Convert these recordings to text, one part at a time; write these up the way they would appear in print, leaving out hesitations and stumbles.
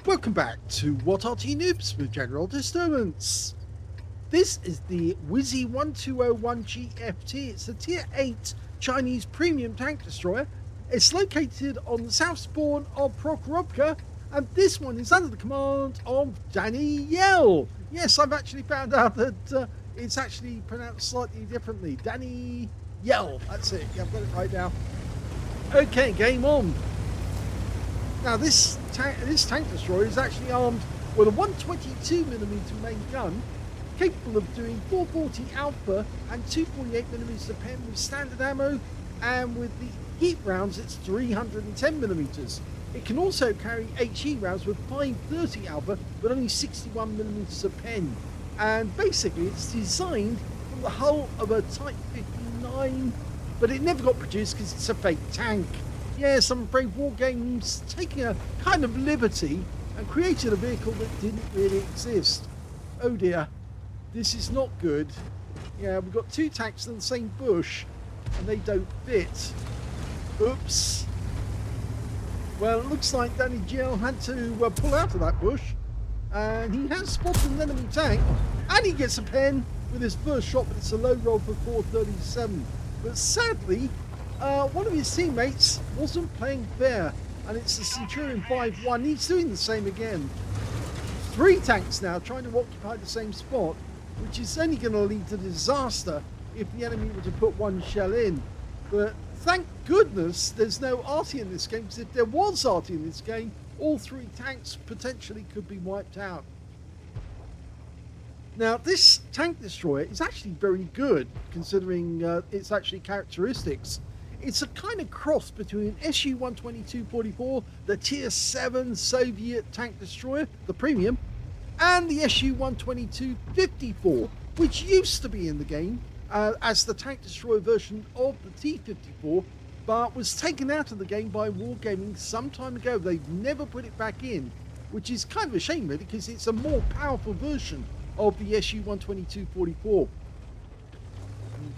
Welcome back to What Arty Noobs with General Disturbance. This is the WZ-120-1G FT. It's a Tier 8 Chinese premium tank destroyer. It's located on the south spawn of Prokhorovka, and this one is under the command of danijjjel. Yes, I've actually found out that it's actually pronounced slightly differently. danijjjel. That's it. Yeah, I've got it right now. Okay, game on. Now this tank destroyer is actually armed with a 122mm main gun, capable of doing 440 alpha and 248mm pen with standard ammo, and with the heat rounds it's 310mm. It can also carry HE rounds with 530 alpha but only 61mm of pen, and basically it's designed from the hull of a Type 59, but it never got produced because it's a fake tank. Yes, I'm afraid Wargames taking a kind of liberty and created a vehicle that didn't really exist. Oh dear, this is not good. Yeah, we've got two tanks in the same bush and they don't fit. Oops. Well, it looks like danijjjel had to pull out of that bush, and he has spotted an enemy tank, and he gets a pen with his first shot, but it's a low roll for 437. But sadly, one of his teammates wasn't playing fair, and it's the Centurion 5-1. He's doing the same again. Three tanks now trying to occupy the same spot, which is only going to lead to disaster if the enemy were to put one shell in. But thank goodness there's no Arty in this game, because if there was Arty in this game, all three tanks potentially could be wiped out. Now, this tank destroyer is actually very good, considering its actually characteristics. It's a kind of cross between Su-120-1G, the Tier 7 Soviet tank destroyer, the premium, and the Su-120-1G, which used to be in the game as the tank destroyer version of the T-54, but was taken out of the game by Wargaming some time ago. They've never put it back in, which is kind of a shame, really, because it's a more powerful version of the Su-120-1G.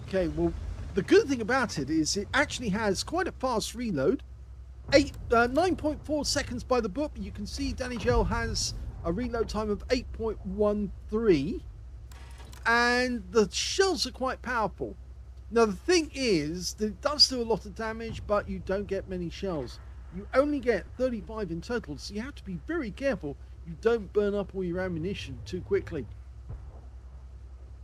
Okay, well, the good thing about it is it actually has quite a fast reload. 9.4 seconds by the book. You can see danijjjel has a reload time of 8.13, and the shells are quite powerful. Now the thing is that it does do a lot of damage, but you don't get many shells. You only get 35 in total, so you have to be very careful you don't burn up all your ammunition too quickly.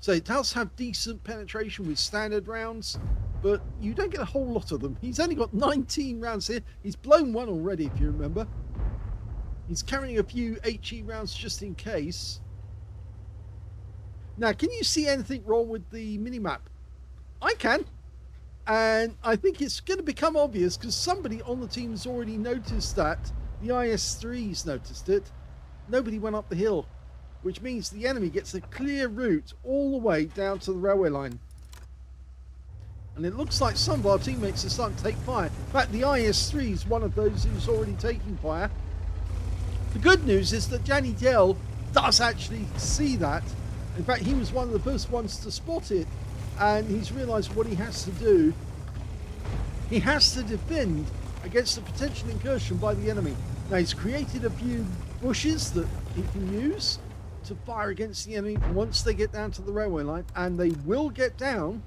So it does have decent penetration with standard rounds, but you don't get a whole lot of them. He's only got 19 rounds here. He's blown one already, if you remember. He's carrying a few HE rounds just in case. Now, can you see anything wrong with the minimap? I can. And I think it's going to become obvious because somebody on the team has already noticed that. The IS-3's noticed it. Nobody went up the hill, which means the enemy gets a clear route all the way down to the railway line. And it looks like some of our teammates are starting to take fire. In fact, the IS-3 is one of those who's already taking fire. The good news is that danijjjel does actually see that. In fact, he was one of the first ones to spot it, and he's realised what he has to do. He has to defend against a potential incursion by the enemy. Now, he's created a few bushes that he can use to fire against the enemy once they get down to the railway line, and they will get down.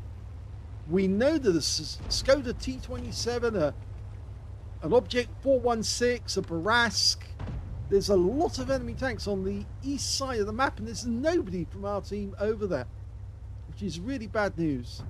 We know that a Skoda T27, an Object 416, a Barask. There's a lot of enemy tanks on the east side of the map, and there's nobody from our team over there, which is really bad news.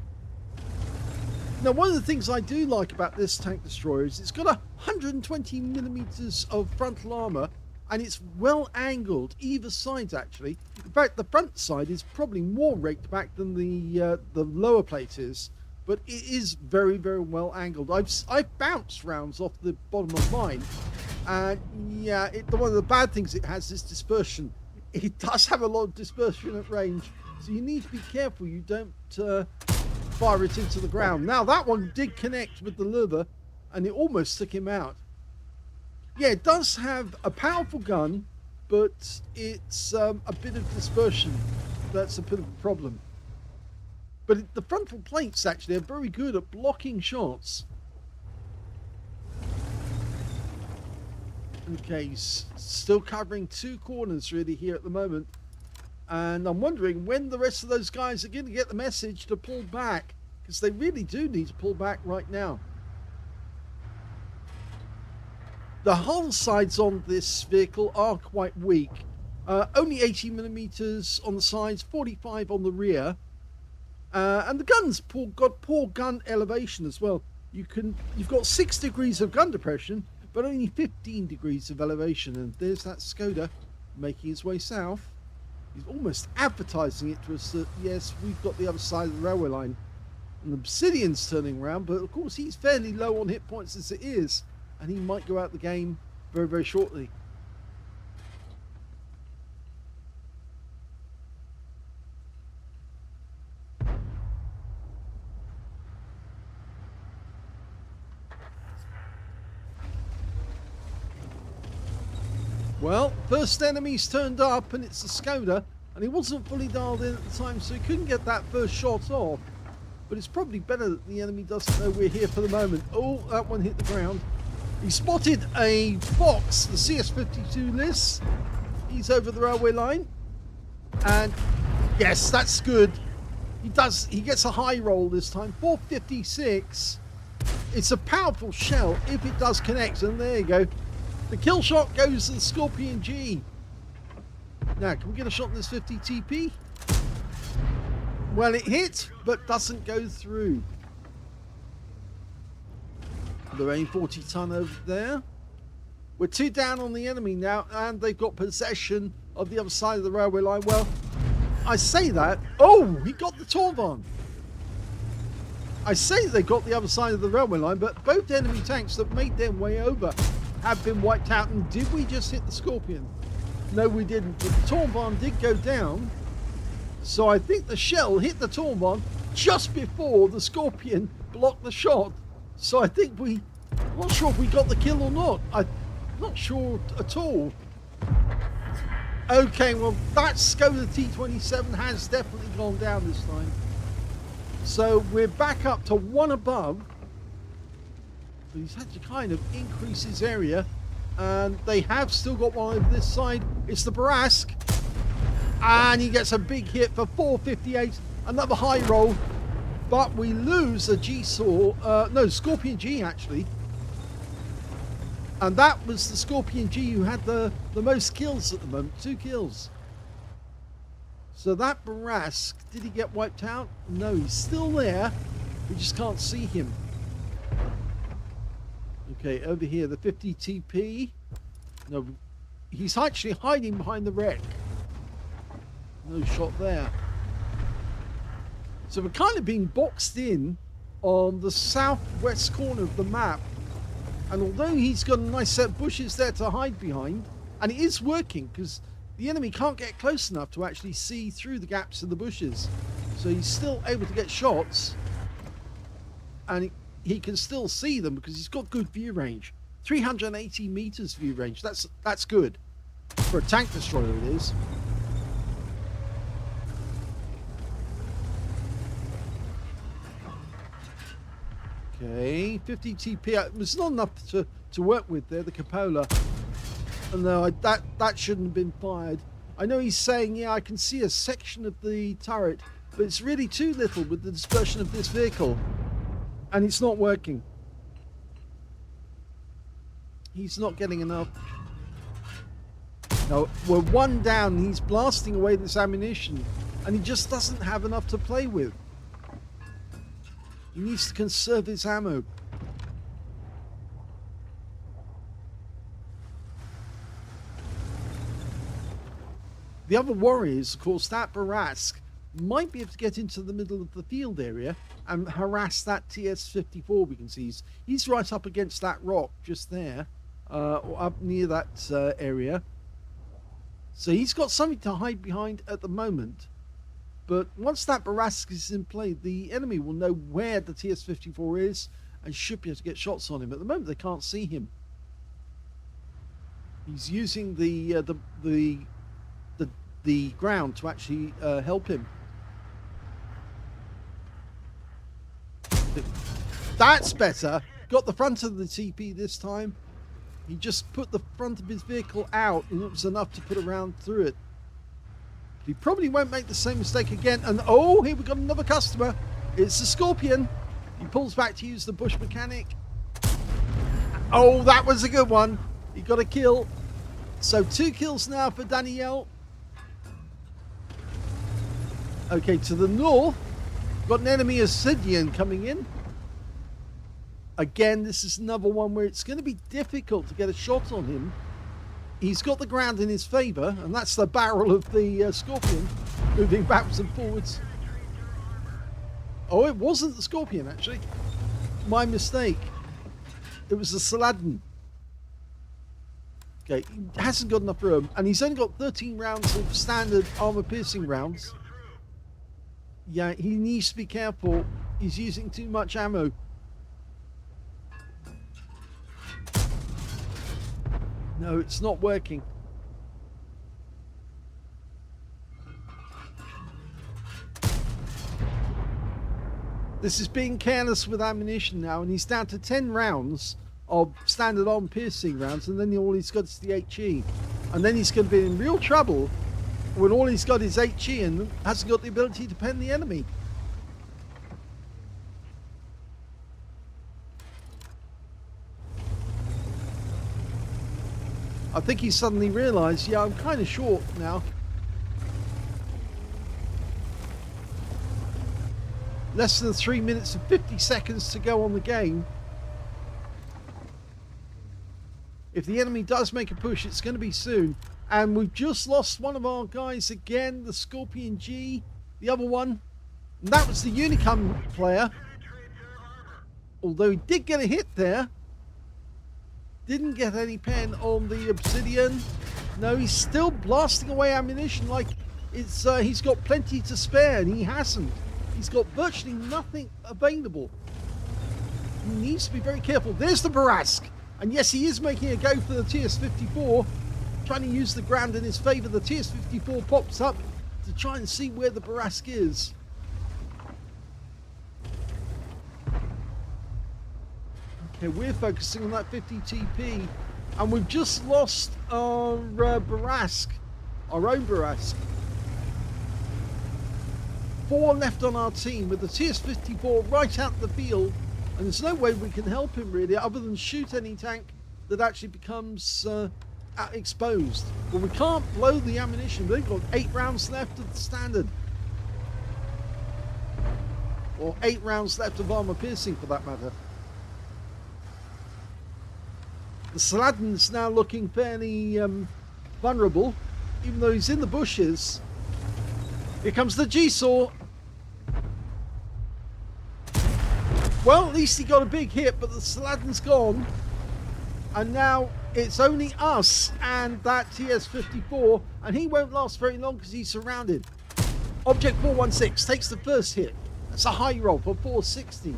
Now, one of the things I do like about this tank destroyer is it's got 120mm of frontal armour, and it's well angled either sides actually. In fact, the front side is probably more raked back than the lower plate is, but it is very, very well angled. I've bounced rounds off the bottom of mine, and yeah, one of the bad things it has is dispersion. It does have a lot of dispersion at range, so you need to be careful you don't fire it into the ground. Now that one did connect with the leather, and it almost took him out. Yeah, it does have a powerful gun, but it's a bit of dispersion. That's a bit of a problem. But the frontal plates actually are very good at blocking shots. Okay, still covering 2 corners really here at the moment. And I'm wondering when the rest of those guys are going to get the message to pull back, because they really do need to pull back right now. The hull sides on this vehicle are quite weak. Only 80mm on the sides, 45 on the rear. And the guns got poor gun elevation as well. You've got 6 degrees of gun depression, but only 15 degrees of elevation. And there's that Skoda making its way south. He's almost advertising it to us that, yes, we've got the other side of the railway line. And the Obsidian's turning around, but of course he's fairly low on hit points as it is. And he might go out the game very, very shortly. Well, first enemy's turned up, and it's the Skoda, and he wasn't fully dialed in at the time, so he couldn't get that first shot off. But it's probably better that the enemy doesn't know we're here for the moment. Oh, that one hit the ground. He spotted a Fox, the CS52 list. He's over the railway line. And yes, that's good. He gets a high roll this time. 456. It's a powerful shell if it does connect. And there you go. The kill shot goes to the Scorpion G. Now, can we get a shot on this 50 TP? Well, it hit, but doesn't go through. The AIM 40 ton over there. We're 2 down on the enemy now, and they've got possession of the other side of the railway line. Well, I say that. Oh, he got the Torvan. I say they got the other side of the railway line, but both enemy tanks that made their way over have been wiped out. And did we just hit the Scorpion? No, we didn't. But the Torvan did go down. So I think the shell hit the Torvan just before the Scorpion blocked the shot. So I think I'm not sure if we got the kill or not. I'm not sure at all. Okay, well, that Skoda T27 has definitely gone down this time. So we're back up to 1 above. But he's had to kind of increase his area. And they have still got one over this side. It's the Barask. And he gets a big hit for 458. Another high roll. But we lose a Scorpion G actually. And that was the Scorpion G who had the most kills at the moment. 2 kills. So that Barask, did he get wiped out? No, he's still there. We just can't see him. Okay, over here, the 50 TP. No, he's actually hiding behind the wreck. No shot there. So we're kind of being boxed in on the southwest corner of the map. And although he's got a nice set of bushes there to hide behind, and it is working because the enemy can't get close enough to actually see through the gaps in the bushes. So he's still able to get shots. And he can still see them because he's got good view range. 380 meters view range. That's good. For a tank destroyer it is. Okay, 50 TP. It's not enough to work with there, the Cupola. No, that shouldn't have been fired. I know he's saying, yeah, I can see a section of the turret, but it's really too little with the dispersion of this vehicle. And it's not working. He's not getting enough. No, we're 1 down. He's blasting away this ammunition, and he just doesn't have enough to play with. He needs to conserve his ammo. The other worry is, of course, that Barask might be able to get into the middle of the field area and harass that TS-54 we can see. He's right up against that rock just there, or up near that area. So he's got something to hide behind at the moment. But once that Barask is in play, the enemy will know where the TS-54 is and should be able to get shots on him. At the moment, they can't see him. He's using the ground to actually help him. That's better. Got the front of the TP this time. He just put the front of his vehicle out, and it was enough to put a round through it. He probably won't make the same mistake again. And oh, here we got another customer. It's the Scorpion. He pulls back to use the Bush Mechanic. Oh, that was a good one. He got a kill. So 2 kills now for danijjjel. Okay, to the north, got an enemy Ascidian coming in. Again, this is another one where it's going to be difficult to get a shot on him. He's got the ground in his favour, and that's the barrel of the Scorpion moving backwards and forwards. Oh, it wasn't the Scorpion, actually. My mistake. It was the Saladin. Okay, he hasn't got enough room, and he's only got 13 rounds of standard armor-piercing rounds. Yeah, he needs to be careful. He's using too much ammo. No, it's not working. This is being careless with ammunition now, and he's down to 10 rounds of standard arm piercing rounds, and then all he's got is the HE. And then he's going to be in real trouble when all he's got is HE and hasn't got the ability to pen the enemy. I think he suddenly realised, yeah, I'm kind of short now. Less than 3 minutes and 50 seconds to go on the game. If the enemy does make a push, it's going to be soon. And we've just lost one of our guys again, the Scorpion G, the other one. And that was the Unicum player. Although he did get a hit there. Didn't get any pen on the Obsidian. No, he's still blasting away ammunition like it's he's got plenty to spare, and he hasn't. He's got virtually nothing available. He needs to be very careful. There's the Barask. And yes, he is making a go for the TS-54. Trying to use the ground in his favour. The TS-54 pops up to try and see where the Barask is. Okay, we're focusing on that 50 TP, and we've just lost our Barask, our own Barask. 4 left on our team with the TS-54 right out the field, and there's no way we can help him really other than shoot any tank that actually becomes exposed. Well, we can't blow the ammunition. They've got 8 rounds left of the standard. Or 8 rounds left of armor piercing for that matter. The Saladin's now looking fairly vulnerable, even though he's in the bushes. Here comes the G-Saw. Well, at least he got a big hit, but the Saladin's gone. And now it's only us and that TS-54, and he won't last very long because he's surrounded. Object 416 takes the first hit. That's a high roll for 460.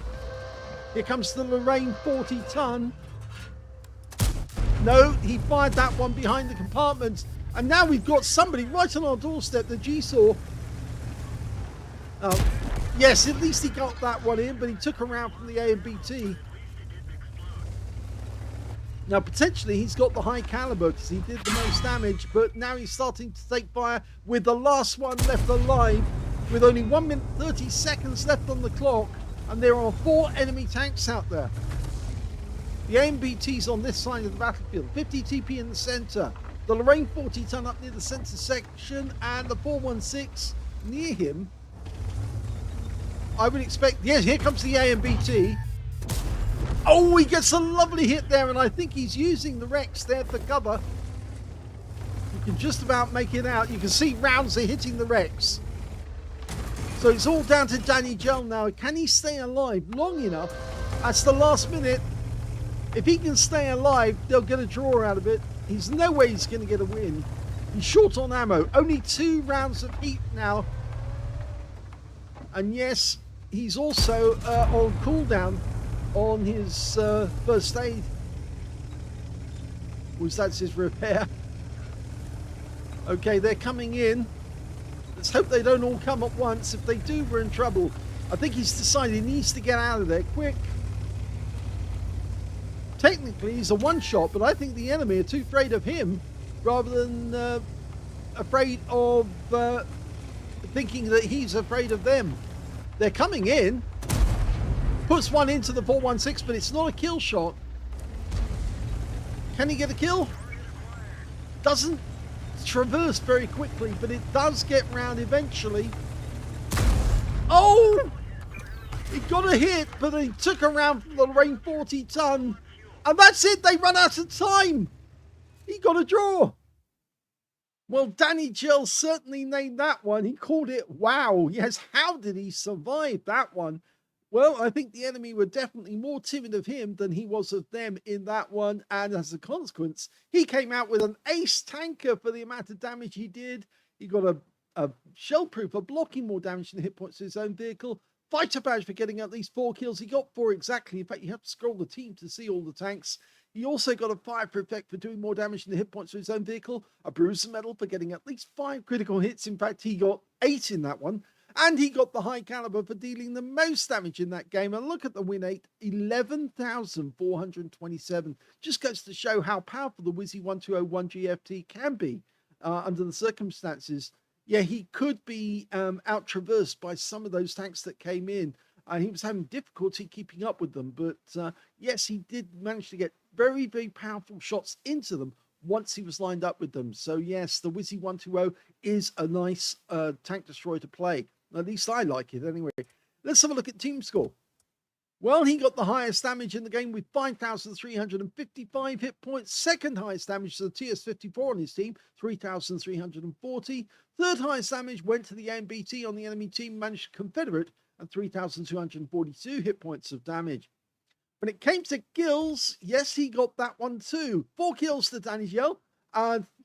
Here comes the Lorraine 40-ton. No, he fired that one behind the compartment. And now we've got somebody right on our doorstep, the G-Saw. Yes, at least he got that one in, but he took him out from the A and BT. Now, potentially, he's got the high caliber because he did the most damage, but now he's starting to take fire with the last one left alive, with only 1 minute 30 seconds left on the clock, and there are 4 enemy tanks out there. The AMBT's on this side of the battlefield. 50 TP in the center. The Lorraine 40-ton up near the center section, and the 416 near him. I would expect... Yes, here comes the AMBT. Oh, he gets a lovely hit there, and I think he's using the Rex there for cover. You can just about make it out. You can see rounds are hitting the Rex. So it's all down to danijjjel now. Can he stay alive long enough? That's the last minute. If he can stay alive, they'll get a draw out of it. He's no way he's going to get a win. He's short on ammo. Only 2 rounds of heat now. And yes, he's also on cooldown on his first aid. Which that's his repair. Okay, they're coming in. Let's hope they don't all come at once. If they do, we're in trouble. I think he's decided he needs to get out of there quick. technically he's a one-shot, but I think the enemy are too afraid of him rather than afraid of thinking that he's afraid of them. They're coming in, puts one into the 416, but it's not a kill shot. Can he get a kill? Doesn't traverse very quickly, but it does get round eventually. Oh! He got a hit, but he took a round from the Lorraine 40-ton. And that's it, they run out of time. He got a draw. Well, danijjjel certainly named that one. He called it wow. Yes, how did he survive that one? Well, I think the enemy were definitely more timid of him than he was of them in that one. And as a consequence, he came out with an ace tanker for the amount of damage he did. He got a shell proof for blocking more damage than the hit points to his own vehicle. Fighter badge for getting at least 4 kills. He got 4 exactly. In fact, you have to scroll the team to see all the tanks. He also got a fire effect for doing more damage than the hit points to his own vehicle. A bruiser medal for getting at least 5 critical hits. In fact, he got 8 in that one. And he got the high caliber for dealing the most damage in that game. And look at the win rate, 11,427. Just goes to show how powerful the WZ-120-1G FT can be under the circumstances. Yeah, he could be out-traversed by some of those tanks that came in. And he was having difficulty keeping up with them. But yes, he did manage to get very, very powerful shots into them once he was lined up with them. So yes, the WZ-120 is a nice tank destroyer to play. At least I like it anyway. Let's have a look at team score. Well, he got the highest damage in the game with 5,355 hit points. Second highest damage to the TS-54 on his team, 3,340. Third highest damage went to the AMBT on the enemy team, managed Confederate, and 3,242 hit points of damage. When it came to kills, yes, he got that one too. 4 kills to danijjjel.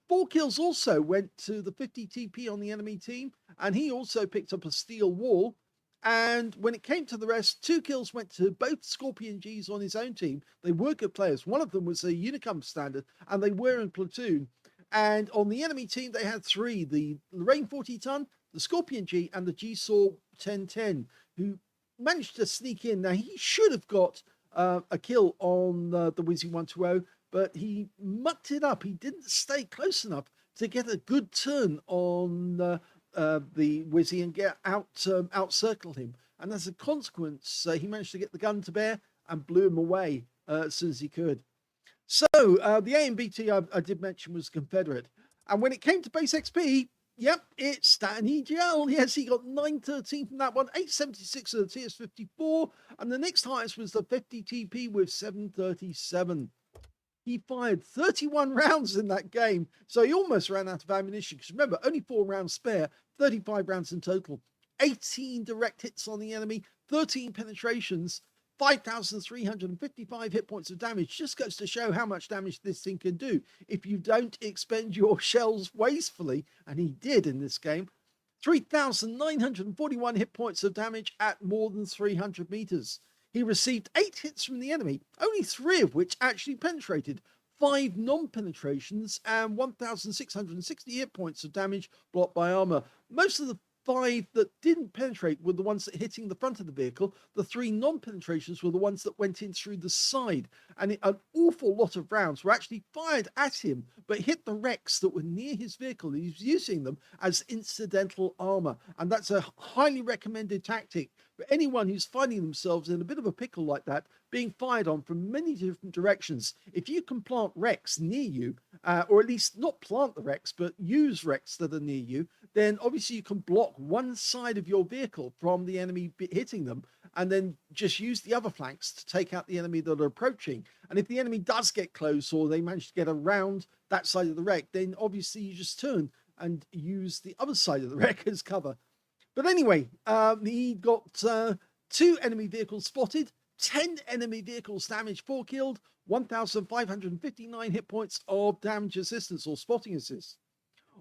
4 kills also went to the 50 TP on the enemy team, and he also picked up a steel wall. And when it came to the rest, 2 kills went to both Scorpion Gs on his own team. They were good players. One of them was a Unicum standard, and they were in platoon. And on the enemy team, they had 3, the Lorraine 40-ton, the Scorpion G, and the GeForce 1010, who managed to sneak in. Now, he should have got a kill on the WZ-120, but he mucked it up. He didn't stay close enough to get a good turn on the Wizzy and get out-circle him. And as a consequence, he managed to get the gun to bear and blew him away as soon as he could. So the AMBT I did mention was Confederate. And when it came to base XP, yep, it's danijjjel. Yes, he got 913 from that one, 876 of the TS-54, and the next highest was the 50 TP with 737. He fired 31 rounds in that game, so he almost ran out of ammunition. Because remember, only 4 rounds spare, 35 rounds in total. 18 direct hits on the enemy, 13 penetrations, 5,355 hit points of damage. Just goes to show how much damage this thing can do if you don't expend your shells wastefully, and he did in this game. 3,941 hit points of damage at more than 300 meters. He received 8 hits from the enemy, only 3 of which actually penetrated, 5 non-penetrations, and 1,660 hit points of damage blocked by armor. Most of the 5 that didn't penetrate were the ones that hitting the front of the vehicle. The 3 non-penetrations were the ones that went in through the side. And an awful lot of rounds were actually fired at him, but hit the wrecks that were near his vehicle. He was using them as incidental armor. And that's a highly recommended tactic for anyone who's finding themselves in a bit of a pickle like that, being fired on from many different directions. If you can plant wrecks near you, or at least not plant the wrecks, but use wrecks that are near you, then obviously you can block one side of your vehicle from the enemy hitting them, and then just use the other flanks to take out the enemy that are approaching. And if the enemy does get close, or they manage to get around that side of the wreck, then obviously you just turn and use the other side of the wreck as cover. But anyway, he got 2 enemy vehicles spotted, 10 enemy vehicles damaged, 4 killed, 1,559 hit points of damage assistance or spotting assist.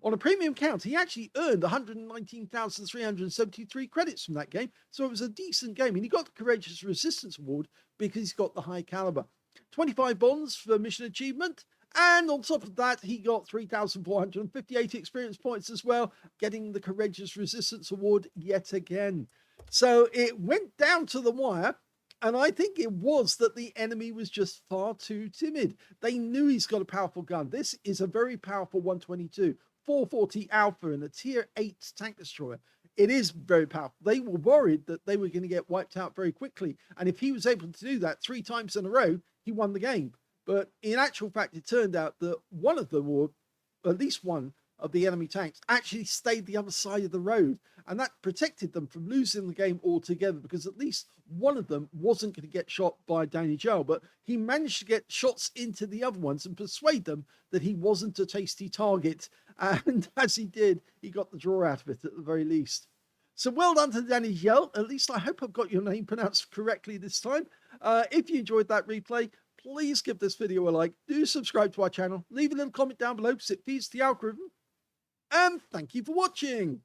On a premium count, he actually earned 119,373 credits from that game, so it was a decent game, and he got the Courageous Resistance Award because he's got the high caliber. 25 bonds for mission achievement, and on top of that, he got 3,458 experience points as well, getting the Courageous Resistance Award yet again. So it went down to the wire, And I think it was that the enemy was just far too timid. They knew he's got a powerful gun. This is a very powerful 122, 440 Alpha and a tier 8 tank destroyer. It is very powerful. They were worried that they were going to get wiped out very quickly. And if he was able to do that 3 times in a row, he won the game. But in actual fact, it turned out that one of them, or at least one of the enemy tanks, actually stayed the other side of the road. And that protected them from losing the game altogether, because at least one of them wasn't going to get shot by danijjjel, but he managed to get shots into the other ones and persuade them that he wasn't a tasty target. And as he did, he got the draw out of it at the very least. So well done to danijjjel. At least I hope I've got your name pronounced correctly this time. If you enjoyed that replay, please give this video a like. Do subscribe to our channel. Leave a little comment down below because it feeds the algorithm. And thank you for watching.